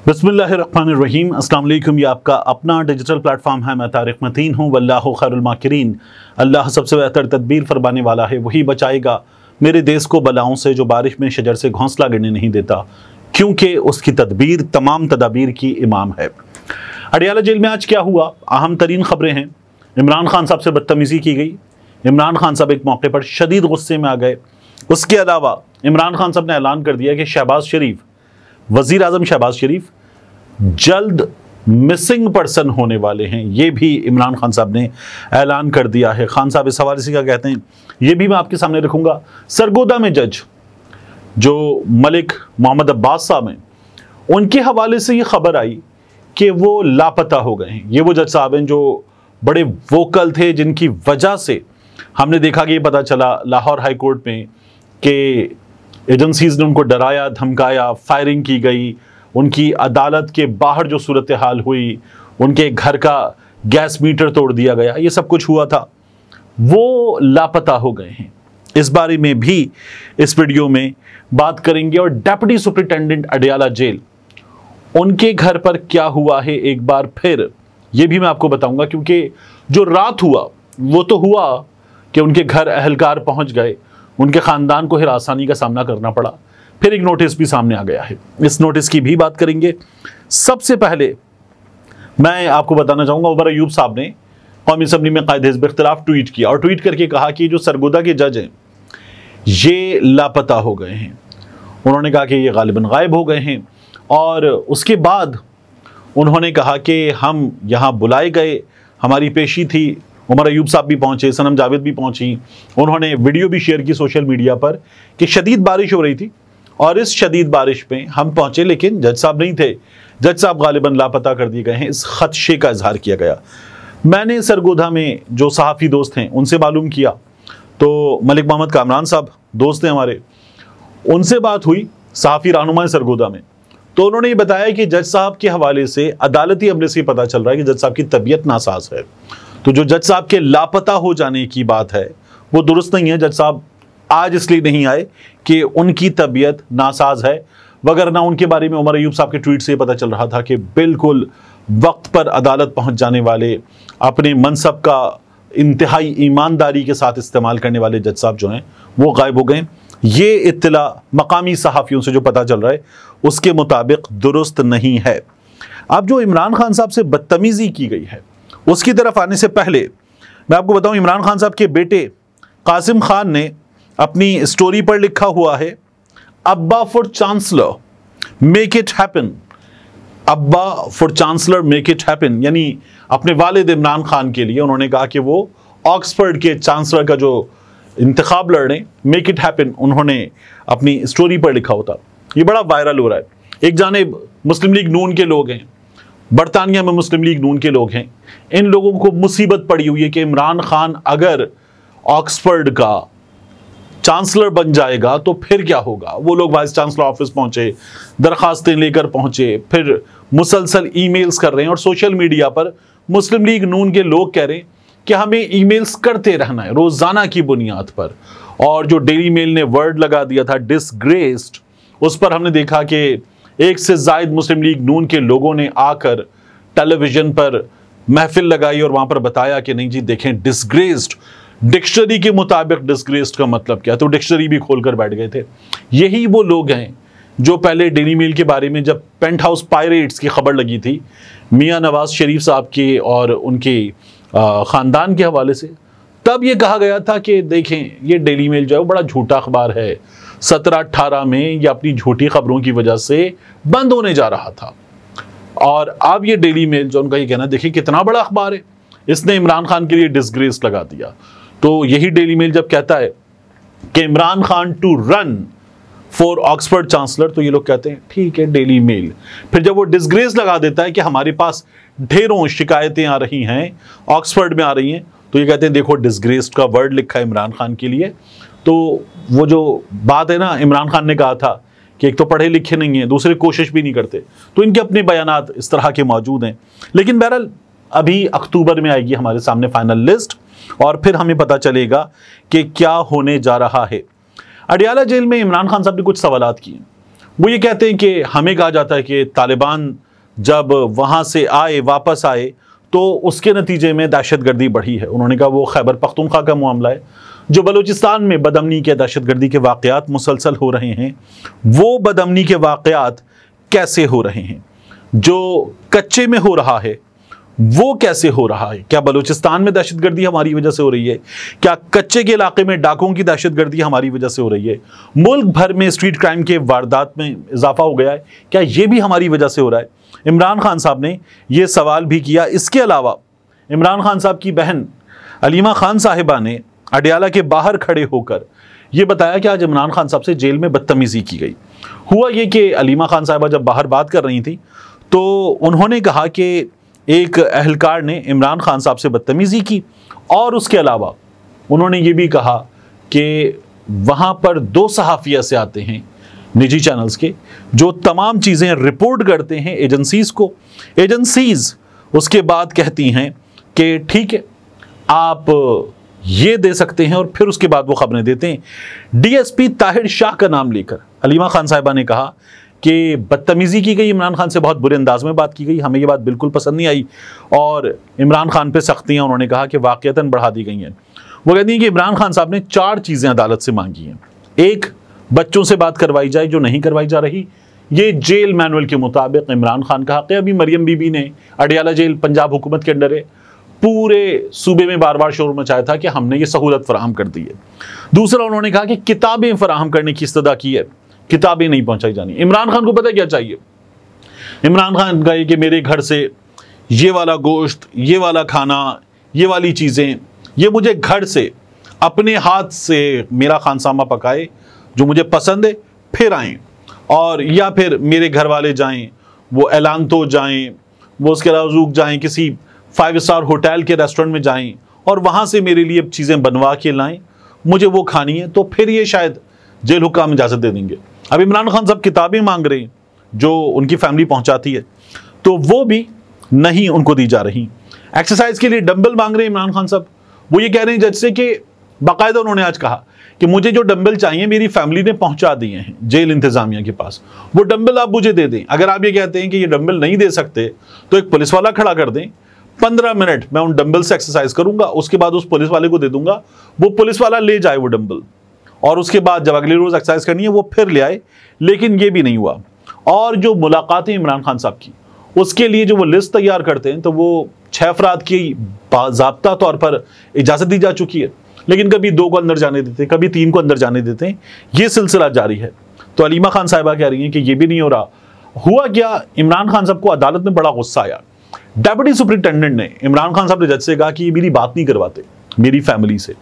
बिस्मिल्लाहिर्रहमानिर्रहीम। अस्सलाम वालेकुम। ये आपका अपना डिजिटल प्लेटफॉर्म है। मैं तारिक मतीन हूँ। वल्लाहु खैरुल माकिरीन। अल्लाह सबसे बेहतर तदबीर फरमाने वाला है, वही बचाएगा मेरे देश को बलाओं से, जो बारिश में शजर से घोंसला गिरने नहीं देता, क्योंकि उसकी तदबीर तमाम तदाबीर की इमाम है। अडियाला जेल में आज क्या हुआ, अहम तरीन खबरें हैं। इमरान खान साहब से बदतमीज़ी की गई। इमरान खान साहब एक मौके पर शदीद गुस्से में आ गए। उसके अलावा इमरान खान साहब ने ऐलान कर दिया कि शहबाज शरीफ, वज़ीर आज़म शहबाज शरीफ जल्द मिसिंग पर्सन होने वाले हैं। ये भी इमरान खान साहब ने ऐलान कर दिया है। खान साहब इस हवाले से क्या कहते हैं, ये भी मैं आपके सामने रखूंगा। सरगोदा में जज जो मलिक मोहम्मद अब्बास साहब हैं, उनके हवाले से ये खबर आई कि वो लापता हो गए हैं। ये वो जज साहब हैं जो बड़े वोकल थे, जिनकी वजह से हमने देखा कि ये पता चला लाहौर हाई कोर्ट में कि एजेंसीज ने उनको डराया, धमकाया, फायरिंग की गई। उनकी अदालत के बाहर जो सूरत हाल हुई, उनके घर का गैस मीटर तोड़ दिया गया, ये सब कुछ हुआ था। वो लापता हो गए हैं। इस बारे में भी इस वीडियो में बात करेंगे। और डिप्टी सुपरिटेंडेंट अडियाला जेल, उनके घर पर क्या हुआ है एक बार फिर ये भी मैं आपको बताऊंगा। क्योंकि जो रात हुआ वो तो हुआ कि उनके घर अहलकार पहुंच गए, उनके ख़ानदान को हिरासानी का सामना करना पड़ा। फिर एक नोटिस भी सामने आ गया है, इस नोटिस की भी बात करेंगे। सबसे पहले मैं आपको बताना चाहूँगा, उमर अयूब साहब ने कौमी असम्बली में कायदे हिज़्ब इख्तिलाफ ट्वीट किया और ट्वीट करके कहा कि जो सरगोदा के जज हैं ये लापता हो गए हैं। उन्होंने कहा कि ये गालिबन गायब हो गए हैं। और उसके बाद उन्होंने कहा कि हम यहाँ बुलाए गए, हमारी पेशी थी। उमर अयूब साहब भी पहुंचे, सनम जावेद भी पहुंची। उन्होंने वीडियो भी शेयर की सोशल मीडिया पर कि शदीद बारिश हो रही थी और इस शदीद बारिश में हम पहुंचे, लेकिन जज साहब नहीं थे। जज साहब गालिबन लापता कर दिए गए हैं। इस खदशे का इजहार किया गया। मैंने सरगोधा में जो सहाफ़ी दोस्त हैं उनसे मालूम किया, तो मलिक मोहम्मद कामरान साहब दोस्त हैं हमारे, उनसे बात हुई सहाफ़ी रहनुमा सरगोधा में। तो उन्होंने ये बताया कि जज साहब के हवाले से अदालती अमले से पता चल रहा है कि जज साहब की तबीयत नासाज है। तो जो जज साहब के लापता हो जाने की बात है वो दुरुस्त नहीं है। जज साहब आज इसलिए नहीं आए कि उनकी तबीयत नासाज है, वगरना उनके बारे में उमर अयूब साहब के ट्वीट से पता चल रहा था कि बिल्कुल वक्त पर अदालत पहुंच जाने वाले, अपने मनसब का इंतहाई ईमानदारी के साथ इस्तेमाल करने वाले जज साहब जो हैं वो गायब हो गए। ये इत्तला मकामी सहाफ़ियों से जो पता चल रहा है उसके मुताबिक दुरुस्त नहीं है। अब जो इमरान खान साहब से बदतमीज़ी की गई है उसकी तरफ आने से पहले मैं आपको बताऊं, इमरान खान साहब के बेटे कासिम खान ने अपनी स्टोरी पर लिखा हुआ है, अब्बा for chancellor make it happen. अब्बा for chancellor make it happen, यानी अपने वालिद इमरान खान के लिए उन्होंने कहा कि वो ऑक्सफोर्ड के चांसलर का जो इंतखाब लड़े, मेक इट हैपन, उन्होंने अपनी स्टोरी पर लिखा होता। ये बड़ा वायरल हो रहा है। एक जानिब मुस्लिम लीग नून के लोग हैं, बरतानिया में मुस्लिम लीग नून के लोग हैं, इन लोगों को मुसीबत पड़ी हुई है कि इमरान खान अगर ऑक्सफोर्ड का चांसलर बन जाएगा तो फिर क्या होगा। वो लोग वाइस चांसलर ऑफिस पहुंचे, दरखास्तें लेकर पहुंचे, फिर मुसलसल ईमेल्स कर रहे हैं और सोशल मीडिया पर मुस्लिम लीग नून के लोग कह रहे हैं कि हमें ईमेल्स करते रहना है रोजाना की बुनियाद पर। और जो डेली मेल ने वर्ड लगा दिया था डिसग्रेस्ड, उस पर हमने देखा कि एक से जायद मुस्लिम लीग नून के लोगों ने आकर टेलीविजन पर महफिल लगाई और वहां पर बताया कि नहीं जी देखें, डिसग्रेस्ड, डिक्शनरी के मुताबिक डिसग्रेस्ड का मतलब क्या, तो डिक्शनरी भी खोलकर बैठ गए थे। यही वो लोग हैं जो पहले डेली मेल के बारे में जब पेंट हाउस पायरेट्स की खबर लगी थी मियां नवाज शरीफ साहब के और उनके ख़ानदान के हवाले से, तब ये कहा गया था कि देखें ये डेली मेल जो है वो बड़ा झूठा अखबार है। 17-18 में ये अपनी झूठी खबरों की वजह से बंद होने जा रहा था। और अब ये डेली मेल जो उनका ये कहना, देखिए कितना बड़ा अखबार है, इसने इमरान खान के लिए डिसग्रेस लगा दिया। तो यही डेली मेल जब कहता है कि Imran Khan to run for Oxford chancellor, तो ये लोग कहते हैं ठीक है डेली मेल। फिर जब वो डिसग्रेस लगा देता है कि हमारे पास ढेरों शिकायतें आ रही हैं, ऑक्सफोर्ड में आ रही हैं, तो ये कहते हैं देखो डिसग्रेस्ड का वर्ड लिखा है इमरान खान के लिए। तो वो जो बात है ना, इमरान खान ने कहा था कि एक तो पढ़े लिखे नहीं है, दूसरे कोशिश भी नहीं करते, तो इनके अपने बयानात इस तरह के मौजूद हैं। लेकिन बहरहाल अभी अक्टूबर में आएगी हमारे सामने फाइनल लिस्ट और फिर हमें पता चलेगा कि क्या होने जा रहा है। अडियाला जेल में इमरान खान साहब ने कुछ सवालात किए। वो ये कहते हैं कि हमें कहा जाता है कि तालिबान जब वहाँ से आए, वापस आए, तो उसके नतीजे में दहशतगर्दी बढ़ी है। उन्होंने कहा वो खैबर पख्तूनख्वा का मामला है, जो बलूचिस्तान में बदअमनी के, दहशतगर्दी के वाक़यात मुसलसल हो रहे हैं, वो बदअमनी के वाक़यात कैसे हो रहे हैं, जो कच्चे में हो रहा है वो कैसे हो रहा है। क्या बलूचिस्तान में दहशतगर्दी हमारी वजह से हो रही है? क्या कच्चे के इलाके में डाकुओं की दहशतगर्दी हमारी वजह से हो रही है? मुल्क भर में स्ट्रीट क्राइम के वारदात में इजाफा हो गया है, क्या ये भी हमारी वजह से हो रहा है? इमरान खान साहब ने ये सवाल भी किया। इसके अलावा इमरान खान साहब की बहन अलीमा खान साहिबा ने अडयाला के बाहर खड़े होकर ये बताया कि आज इमरान खान साहब से जेल में बदतमीजी की गई। हुआ ये कि अलीमा खान साहिबा जब बाहर बात कर रही थी तो उन्होंने कहा कि एक अहलकार ने इमरान खान साहब से बदतमीजी की, और उसके अलावा उन्होंने ये भी कहा कि वहाँ पर 2 सहाफ़ी ऐसे आते हैं निजी चैनल्स के, जो तमाम चीज़ें रिपोर्ट करते हैं एजेंसीज़ को। एजेंसीज़ उसके बाद कहती हैं कि ठीक है आप ये दे सकते हैं, और फिर उसके बाद वो खबरें देते हैं। डीएसपी ताहिर शाह का नाम लेकर अलीमा खान साहिबा ने कहा कि बदतमीज़ी की गई, इमरान खान से बहुत बुरे अंदाज में बात की गई, हमें ये बात बिल्कुल पसंद नहीं आई, और इमरान खान पे सख्तियाँ उन्होंने कहा कि वाक़यतन बढ़ा दी गई हैं। वो कहती हैं कि इमरान खान साहब ने 4 चीज़ें अदालत से मांगी हैं। एक, बच्चों से बात करवाई जाए जो नहीं करवाई जा रही, ये जेल मैनुअल के मुताबिक इमरान खान का हक़ है। अभी मरियम बीबी ने अडयाला जेल पंजाब हुकूमत के अंडर है, पूरे सूबे में बार बार शोर मचाया था कि हमने ये सहूलत फराहम कर दी है। दूसरा, उन्होंने कहा कि किताबें फराहम करने की इस्तदा की है, किताबें नहीं पहुंचाई जानी। इमरान खान को पता क्या चाहिए? इमरान खान कहे कि मेरे घर से ये वाला गोश्त, ये वाला खाना, ये वाली चीज़ें, ये मुझे घर से अपने हाथ से मेरा खानसामा पकाए जो मुझे पसंद है, फिर आएँ, और या फिर मेरे घर वाले जाएं, वो ऐलान तो जाएं, वो उसके अलावा जाएं, किसी 5 स्टार होटल के रेस्टोरेंट में जाएं और वहाँ से मेरे लिए चीज़ें बनवा के लाएं, मुझे वो खानी है, तो फिर ये शायद जेल हुक्काम इजाज़त दे देंगे। अब इमरान खान साहब किताबें मांग रहे हैं जो उनकी फैमिली पहुँचाती है, तो वो भी नहीं उनको दी जा रही। एक्सरसाइज के लिए डंबल मांग रहे हैं इमरान खान साहब। वो ये कह रहे हैं जज से कि बाकायदा उन्होंने आज कहा कि मुझे जो डंबल चाहिए मेरी फैमिली ने पहुंचा दिए हैं जेल इंतजामिया के पास, वो डंबल आप मुझे दे दें। अगर आप ये कहते हैं कि ये डंबल नहीं दे सकते तो एक पुलिस वाला खड़ा कर दें, 15 मिनट मैं उन डंबल से एक्सरसाइज करूंगा, उसके बाद उस पुलिस वाले को दे दूंगा, वो पुलिस वाला ले जाए वो डंबल, और उसके बाद जब अगले रोज एक्सरसाइज करनी है वो फिर ले आए। लेकिन ये भी नहीं हुआ। और जो मुलाकातें इमरान खान साहब की, उसके लिए जो वो लिस्ट तैयार करते हैं, तो वो 6 अफराद की बाज़ाब्ता तौर पर इजाज़त दी जा चुकी है, लेकिन कभी 2 को अंदर जाने देते हैं, कभी 3 को अंदर जाने देते हैं। ये सिलसिला जारी है। तो अलीमा खान साहिबा कह रही हैं कि ये भी नहीं हो रहा। हुआ क्या, इमरान खान साहब को अदालत में बड़ा गुस्सा आया। डेप्यूटी सुपरिटेंडेंट ने इमरान खान साहब ने जज से कहा कि ये मेरी बात नहीं करवाते मेरी फैमिली से,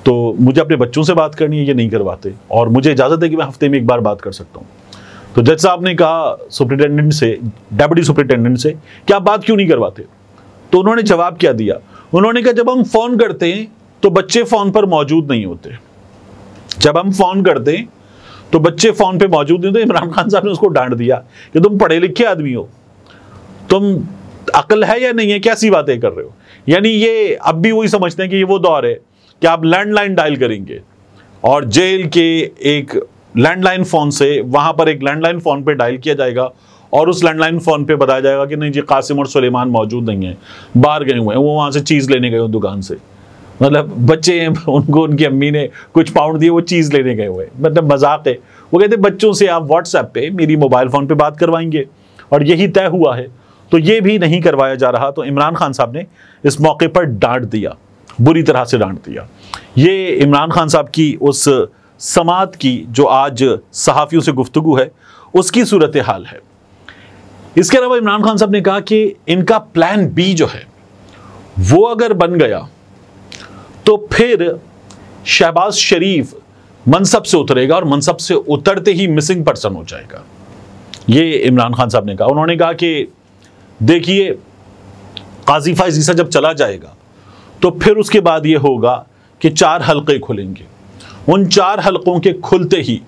तो मुझे अपने बच्चों से बात करनी है, ये नहीं करवाते, और मुझे इजाज़त है कि मैं हफ्ते में 1 बार बात कर सकता हूँ। तो जज साहब ने कहा सुपरिटेंडेंट से, डेप्यूटी सुपरिटेंडेंट से, कि आप बात क्यों नहीं करवाते? तो उन्होंने जवाब क्या दिया? उन्होंने कहा जब हम फ़ोन करते हैं तो बच्चे फ़ोन पर मौजूद नहीं होते, जब हम फ़ोन करते हैं तो बच्चे फ़ोन पे मौजूद नहीं होते। इमरान खान साहब ने उसको डांट दिया कि तुम पढ़े लिखे आदमी हो, तुम अकल है या नहीं है, कैसी बातें कर रहे हो। यानी ये अब भी वही समझते हैं कि ये वो दौर है कि आप लैंडलाइन डायल करेंगे और जेल के एक लैंडलाइन फ़ोन से वहाँ पर एक लैंडलाइन फ़ोन पे डायल किया जाएगा और उस लैंडलाइन फ़ोन पे बताया जाएगा कि नहीं जी कासिम और सुलेमान मौजूद नहीं है, बाहर गए हुए हैं, वो वहाँ से चीज़ लेने गए हो दुकान से। मतलब बच्चे हैं, उनको उनकी अम्मी ने कुछ पाउंड दिए, वो चीज़ लेने गए हुए, मतलब मजाक है। वो कहते बच्चों से आप व्हाट्सएप पे मेरी मोबाइल फ़ोन पे बात करवाएंगे, और यही तय हुआ है। तो ये भी नहीं करवाया जा रहा। तो इमरान खान साहब ने इस मौके पर डांट दिया, बुरी तरह से डांट दिया। ये इमरान खान साहब की उस समात की जो आज सहाफ़ियों से गुफ्तगू है उसकी सूरत हाल है। इसके अलावा इमरान खान साहब ने कहा कि इनका प्लान बी जो है वो अगर बन गया तो फिर शहबाज शरीफ मनसब से उतरेगा और मनसब से उतरते ही मिसिंग पर्सन हो जाएगा। ये इमरान खान साहब ने कहा। उन्होंने कहा कि देखिए काजी फाइज ईसा जब चला जाएगा तो फिर उसके बाद ये होगा कि 4 हल्के खुलेंगे। उन 4 हल्कों के खुलते ही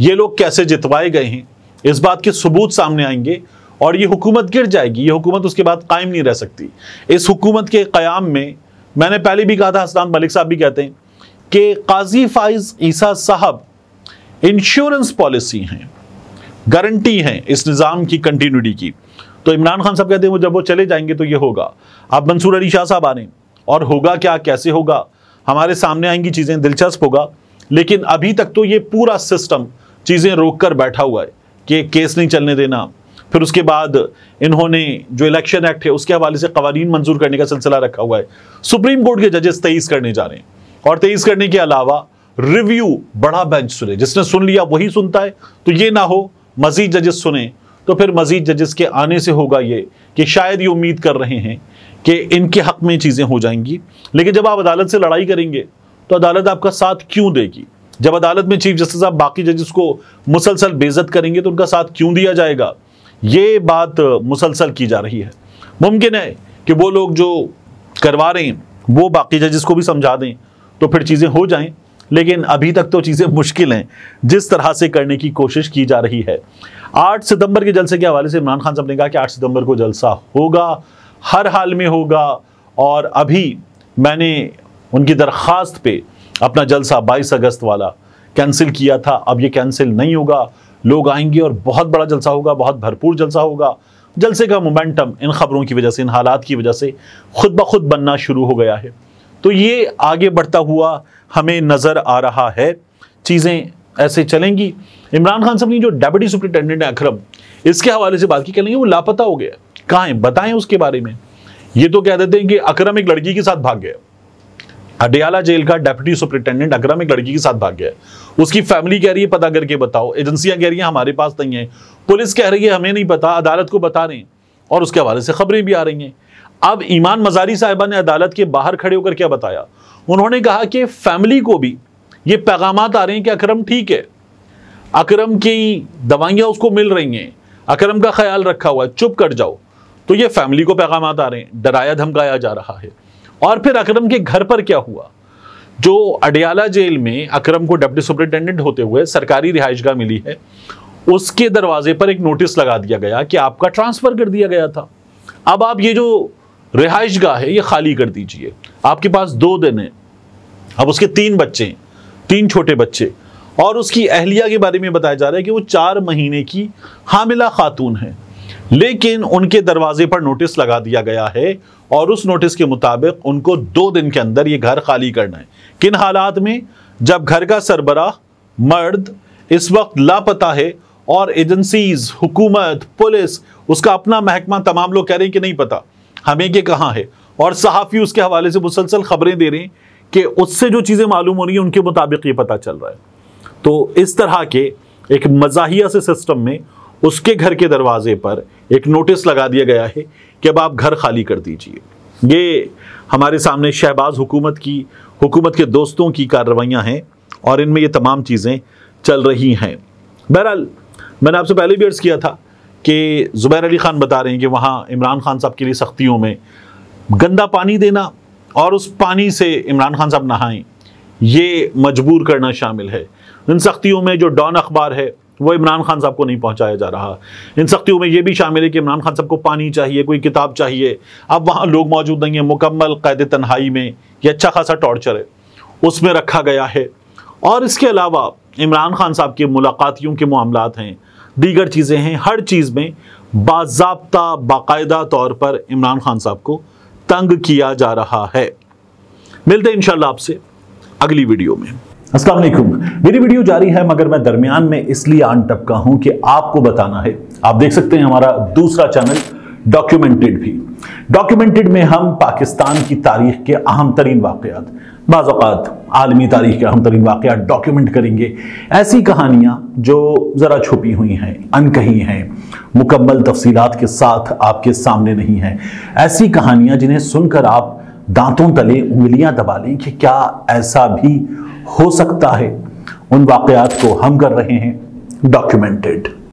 ये लोग कैसे जितवाए गए हैं इस बात के सबूत सामने आएंगे और ये हुकूमत गिर जाएगी। ये हुकूमत उसके बाद कायम नहीं रह सकती। इस हुकूमत के क़याम में मैंने पहले भी कहा था, हसनात मलिक साहब भी कहते हैं कि काजी फाइज ईसा साहब इंश्योरेंस पॉलिसी हैं, गारंटी है इस निज़ाम की कंटिन्यूटी की। तो इमरान खान साहब कहते हैं जब वो चले जाएंगे तो ये होगा। अब मंसूर अली शाह साहब आ रहे हैं और होगा क्या, कैसे होगा, हमारे सामने आएंगी चीज़ें, दिलचस्प होगा। लेकिन अभी तक तो ये पूरा सिस्टम चीज़ें रोक कर बैठा हुआ है कि केस नहीं चलने देना। फिर उसके बाद इन्होंने जो इलेक्शन एक्ट है उसके हवाले से कवानीन मंजूर करने का सिलसिला रखा हुआ है। सुप्रीम कोर्ट के जजेस 23 करने जा रहे हैं और 23 करने के अलावा रिव्यू बड़ा बेंच सुने, जिसने सुन लिया वही सुनता है। तो ये ना हो मजीद जजेस सुने, तो फिर मजीद जजेस के आने से होगा ये कि शायद ये उम्मीद कर रहे हैं कि इनके हक में चीज़ें हो जाएंगी। लेकिन जब आप अदालत से लड़ाई करेंगे तो अदालत आपका साथ क्यों देगी? जब अदालत में चीफ जस्टिस साहब बाकी जजेस को मुसलसल बेइज्जत करेंगे तो उनका साथ क्यों दिया जाएगा? ये बात मुसलसल की जा रही है। मुमकिन है कि वो लोग जो करवा रहे हैं वो बाकी जजेस को भी समझा दें तो फिर चीज़ें हो जाएं। लेकिन अभी तक तो चीज़ें मुश्किल हैं जिस तरह से करने की कोशिश की जा रही है। 8 सितंबर के जलसे के हवाले से इमरान खान साहब ने कहा कि 8 सितंबर को जलसा होगा, हर हाल में होगा। और अभी मैंने उनकी दरख्वास्त पे अपना जलसा 22 अगस्त वाला कैंसिल किया था, अब ये कैंसिल नहीं होगा। लोग आएंगे और बहुत बड़ा जलसा होगा, बहुत भरपूर जलसा होगा। जलसे का मोमेंटम इन खबरों की वजह से, इन हालात की वजह से खुद ब खुद बनना शुरू हो गया है। तो ये आगे बढ़ता हुआ हमें नज़र आ रहा है, चीज़ें ऐसे चलेंगी। इमरान खान साहब ने जो डेप्यूटी सुप्रिंटेंडेंट है अकरम, इसके हवाले से बात की करेंगे, वो लापता हो गया, कहाँ है बताएं उसके बारे में। ये तो कह देते हैं कि अकरम एक लड़की के साथ भाग गया। अडियाला जेल का डेप्यूटी सुप्रिंटेंडेंट अकरम एक लड़की के साथ भाग गया। उसकी फैमिली कह रही है पता करके बताओ, एजेंसियां कह रही हैं हमारे पास नहीं है, पुलिस कह रही है हमें नहीं पता, अदालत को बता रहे हैं और उसके हवाले से खबरें भी आ रही हैं। अब ईमान मजारी साहिबा ने अदालत के बाहर खड़े होकर क्या बताया? उन्होंने कहा कि फैमिली को भी ये पैगामात आ रहे हैं कि अकरम ठीक है, अकरम की दवाइयाँ उसको मिल रही हैं, अकरम का ख्याल रखा हुआ है, चुप कर जाओ। तो ये फैमिली को पैगामात आ रहे हैं, डराया धमकाया जा रहा है। और फिर अकरम के घर पर क्या हुआ? जो अडियाला जेल में अकरम को डिप्टी सुपरिटेंडेंट होते हुए सरकारी रिहाइशगाह मिली है, उसके दरवाजे पर एक नोटिस लगा दिया गया कि आपका ट्रांसफर कर दिया गया था, अब आप ये जो रिहाइशगाह है ये खाली कर दीजिए, आपके पास 2 दिन है। अब उसके 3 बच्चे, 3 छोटे बच्चे, और उसकी अहलिया के बारे में बताया जा रहा है कि वो 4 महीने की हामिला खातून है। लेकिन उनके दरवाजे पर नोटिस लगा दिया गया है और उस नोटिस के मुताबिक उनको 2 दिन के अंदर ये घर खाली करना है। किन हालात में? जब घर का सरबराह मर्द इस वक्त लापता है और एजेंसीज, हुकूमत, पुलिस, उसका अपना महकमा, तमाम लोग कह रहे हैं कि नहीं पता हमें कि कहाँ है, और सहाफ़ी उसके हवाले से मुसलसल खबरें दे रहे हैं कि उससे जो चीज़ें मालूम हो रही हैं उनके मुताबिक ये पता चल रहा है। तो इस तरह के एक मज़ाहिया से सिस्टम में उसके घर के दरवाजे पर एक नोटिस लगा दिया गया है कि अब आप घर खाली कर दीजिए। ये हमारे सामने शहबाज हुकूमत के दोस्तों की कार्रवाइयाँ हैं और इनमें ये तमाम चीज़ें चल रही हैं। बहरहाल मैंने आपसे पहले भी अर्ज़ किया था कि ज़ुबैर अली ख़ान बता रहे हैं कि वहाँ इमरान खान साहब के लिए सख्तियों में गंदा पानी देना और उस पानी से इमरान खान साहब नहाएं, ये मजबूर करना शामिल है। इन सख्तियों में जो डॉन अखबार है वो इमरान खान साहब को नहीं पहुंचाया जा रहा। इन सख्तियों में ये भी शामिल है कि इमरान खान साहब को पानी चाहिए, कोई किताब चाहिए। अब वहाँ लोग मौजूद नहीं है, मुकम्मल कैद तन्हाई में, ये अच्छा खासा टॉर्चर है, उसमें रखा गया है। और इसके अलावा इमरान खान साहब के मुलाकातियों के मामलात हैं, दीगर चीज़ें हैं, हर चीज़ में बाज़ाब्ता बाकायदा तौर पर इमरान खान साहब को तंग किया जा रहा है। मिलते हैं इंशाल्लाह आपसे अगली वीडियो में। अस्सलाम वालेकुम। मेरी वीडियो जारी है मगर मैं दरमियान में इसलिए आन टपका हूं कि आपको बताना है। आप देख सकते हैं हमारा दूसरा चैनल डॉक्यूमेंटेड भी। डॉक्यूमेंटेड में हम पाकिस्तान की तारीख के अहम तरीन वाक़यात, बाज़ औक़ात आलमी तारीख के अहम तरीन वाक़यात डॉक्यूमेंट करेंगे। ऐसी कहानियाँ जो ज़रा छुपी हुई हैं, अनकही हैं, मुकम्मल तफसीलात के साथ आपके सामने नहीं हैं। ऐसी कहानियाँ जिन्हें सुनकर आप दांतों तले उंगलियां दबा लें कि क्या ऐसा भी हो सकता है। उन वाक़यात को हम कर रहे हैं डॉक्यूमेंटेड।